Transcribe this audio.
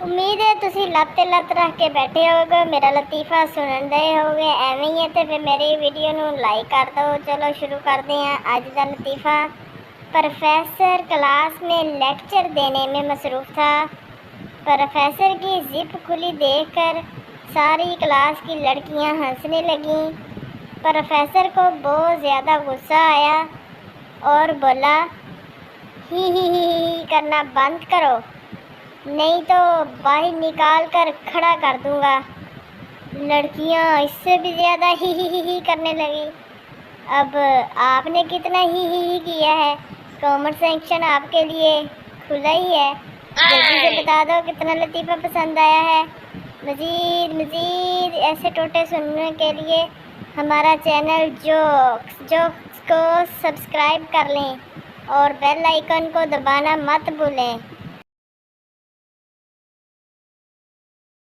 امید ہے تسی لت لت رکھ کے بیٹھے ہوگے میرا لطیفہ سنن دے ہوگے ایویں ہی ہے تے پھر میری ویڈیو نو لائک کر دو۔ چلو شروع کرتے ہیں آج کا لطیفہ۔ پروفیسر کلاس میں لیکچر دینے میں مصروف تھا۔ پروفیسر کی زپ کھلی دیکھ کر ساری کلاس کی لڑکیاں ہنسنے لگیں۔ پروفیسر کو بہت زیادہ غصہ آیا اور بولا، ہی ہی ہی ہی کرنا بند کرو نہیں تو باہر نکال کر کھڑا کر دوں گا۔ لڑکیاں اس سے بھی زیادہ ہی کرنے لگی۔ اب آپ نے کتنا ہی کیا ہے؟ کامنٹ سیکشن آپ کے لیے کھلا ہی ہے، جلدی سے بتا دو کتنا لطیفہ پسند آیا ہے۔ مزید ایسے ٹوٹے سننے کے لیے ہمارا چینل جوکس کو سبسکرائب کر لیں اور بیل آئیکن کو دبانا مت بھولیں۔